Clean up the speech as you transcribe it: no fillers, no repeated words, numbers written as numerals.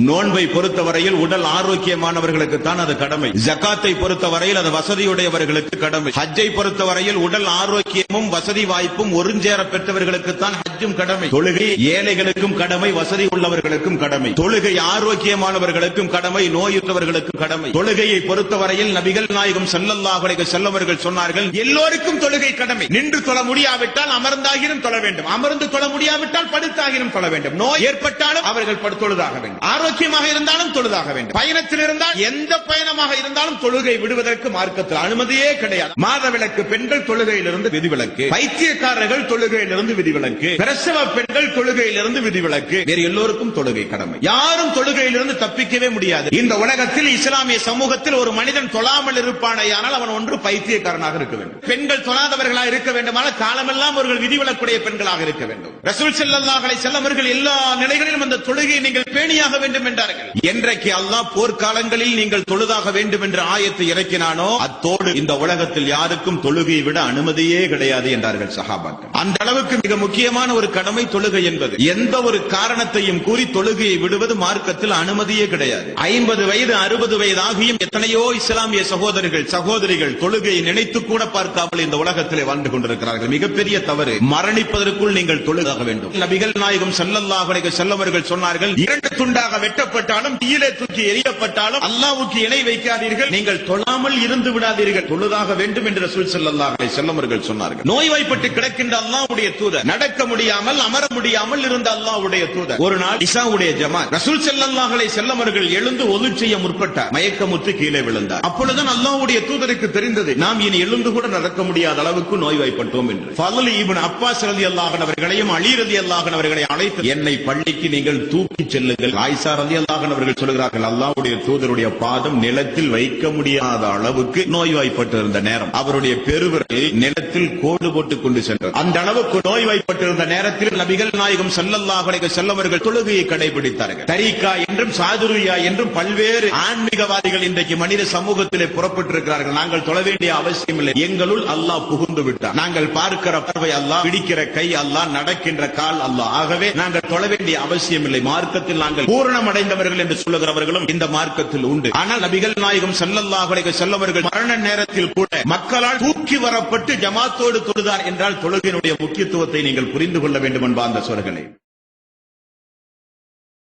நோன்பை பொறுத்தவரையில் உடல் ஆரோக்கியமானவர்களுக்கு தான் அது கடமை. ஜகாத்தை பொறுத்தவரையில் அது வசதியுடையவர்களுக்கு கடமை. ஹஜ்ஜை பொறுத்தவரையில் உடல் ஆரோக்கியமும் வசதி வாய்ப்பும் ஒருஞ்சேர பெற்றவர்களுக்கு தான் ஹஜ்ஜும் கடமை. தொழுகை ஏழைகளுக்கும் கடமை, வசதி உள்ளவர்களுக்கும் கடமை. தொழுகை ஆரோக்கியமானவர்களுக்கும் கடமை, நோயுற்றவர்களுக்கும் கடமை. தொழுகையை பொறுத்தவரையில் நபிகள் நாயகம் ஸல்லல்லாஹு அலைஹி வஸல்லம் அவர்கள் சொன்னார்கள், எல்லோருக்கும் தொழுகை கடமை. நின்று தொழ முடியாவிட்டால் அமர்ந்தாகிலும் தொழ வேண்டும், அமர்ந்து தொழ முடியாவிட்டால் படுத்தாகிலும் தொழ வேண்டும். நோய் ஏற்பட்டாலும் அவர்கள் தொழுதாக வேண்டும், ஆரோக்கியமாக இருந்தாலும் தொழுதாக வேண்டும். பயணத்தில் இருந்தால் எந்த பயணமாக இருந்தாலும் தொழுகை விடுவதற்கு மார்க்கத்தில் அனுமதியே கிடையாது. மாதவிலக்கு பெண்கள் தொழுகையிலிருந்து விதிவிலக்கு, பைத்தியக்காரர்கள் தொழுகையிலிருந்து விதிவிலக்கு, பிரசவ பெண்கள் தொழுகையிலிருந்து விதிவிலக்கு. வேறு எல்லோருக்கும் தொழுகை கடமை. யாரும் தொழுகையிலிருந்து தப்பிக்கவே முடியாது. இந்த உலகத்தில் இஸ்லாமிய சமூகத்தில் ஒரு மனிதன் தொழாமல் இருப்பானேயானால் அவன் ஒன்று பைத்தியக்காரனாக இருக்க வேண்டும். பெண்கள் தொழாதவர்களாக இருக்க வேண்டுமானால் காலமெல்லாம் அவர்கள் விதிவிலக்குடைய பெண்களாக இருக்க வேண்டும். ரசூல் ஸல்லல்லாஹு அலைஹி வஸல்லம் அவர்கள் எல்லா நிலைகளிலும் அந்த தொழுகையை நீங்கள் பேணியாக வேண்டும் என்றார்கள். என்றைக்கு அல்லாஹ் போர்க்காலங்களில் நீங்கள் தொழுதாக வேண்டும் என்ற ஆயத்தை இறக்கினானோ அத்தோடு இந்த உலகத்தில் யாருக்கும் தொழுகையை விட அனுமதியே கிடையாது என்றார்கள் சஹாபாக்கள். அந்த அளவுக்கு மிக முக்கியமான ஒரு கடமை தொழுகை என்பது. எந்த ஒரு காரணத்தையும் கூறி தொழுகையை விடுவது மார்க்கத்தில் அனுமதியே கிடையாது. 50 வயது 60 வயது ஆகியும் எத்தனையோ இஸ்லாமிய சகோதரர்கள் சகோதரிகள் தொழுகையை நினைத்து கூட பார்க்காமல் இந்த உலகத்திலே வாழ்ந்து கொண்டிருக்கிறார்கள். மிகப்பெரிய தவறு. மரணிப்பதற்குள் நீங்கள் தொழுதாக வேண்டும். நபிகள் நாயகம் ஸல்லல்லாஹு அலைஹி வஸல்லம் அவர்கள் சொன்னார்கள், 2 துண்டாக வெட்டப்பட்டாலும் கீழே தூக்கி எறியப்பட்டாலும் அல்லாஹ்வுக்கு இணை வைக்காதீர்கள், நீங்கள் தொழாமல் இருந்து விடாதீர்கள், தொழுதாக வேண்டும் என்று ரசூல் ஸல்லல்லாஹு அலைஹி வஸல்லம் அவர்கள் சொன்னார்கள். நோய்வாய்ப்பட்டு கிடக்கின்ற அல்லாஹ்வுடைய தூதர், நடக்க முடியாமல் அமர முடியாமல் இருந்த அல்லாஹ்வுடைய தூதர் ஒரு நாள் இஷாவுடைய ஜமாத், ரசூல் ஸல்லல்லாஹு அலைஹி வஸல்லம் அவர்கள் எழுந்து ஒது செய்ய முற்பட்டார். மயக்கமுற்று கீழே விழுந்தார். அப்பொழுதுதான் அல்லாஹ்வுடைய தூதருக்கு தெரிந்தது, நாம் இனி எழுந்து கூட நடக்க முடியாத அளவுக்கு நோய்வாய்ப்பட்டோம் என்று. ஃபضل இப்னு அப்பாஸ் ரலியல்லாஹு அன்ஹு அவர்களையும் அலி ரலியல்லாஹு அன்ஹு அவர்களை அழைத்து, என்னை பள்ளிக்கு நீங்கள் தூக்கி செல்லுங்கள். ஆயிஷா ரலியல்லாஹு அன்ஹா அவர்கள் சொல்கிறார்கள், அல்லாஹ்வுடைய தூதருடைய பாதம் நிலத்தில் வைக்க முடியாத அளவுக்கு நோய்வாய்ப்பட்டிருந்த நேரம், அவருடைய பெருவிரல் நிலத்தில் கோடு போட்டுக் கொண்டு சென்றது. அந்த அளவுக்கு நோய்வாய்ப்பட்டிருந்த நேரத்தில் நபிகள் நாயகம் ஸல்லல்லாஹு அலைஹி வஸல்லம் அவர்கள் தொழுகையை கடைபிடித்தார்கள். தரீகா என்றும் சாதுரியா என்றும் பல்வேறு ஆன்மீகவாதிகள் இன்றைக்கு மனித சமூகத்திலே புறப்பட்டிருக்கிறார்கள். நாங்கள் தொழ வேண்டிய அவசியம் இல்லை, எங்களுள் அல்லாஹ் புகுந்து விட்டார். நாங்கள் பார்க்கிற பார்வை அல்லாஹ், பிடிக்கிற கை அல்லாஹ், நடக்கின்ற கால் அல்லாஹ். ஆகவே நாங்கள் தொழ வேண்டிய அவசியம் இல்லை. மார்க்கத்தில் நாங்கள் பூரணம் அடைந்தவர்கள் என்று சொல்லுகிறவர்களும் இந்த மார்க்கத்தில் உண்டு. ஆனால் நபிகள் நாயகம் ஸல்லல்லாஹு அலைஹி வஸல்லம் அவர்கள் மரண நேரத்தில் கூட மக்களால் தூக்கி வரப்பட்டு ஜமாத்தோடு தொழுதார் என்றால் தொழுகையினுடைய முக்கியத்துவத்தை நீங்கள் புரிந்து கொள்ள வேண்டும் என்பார்ந்த சோர்களே.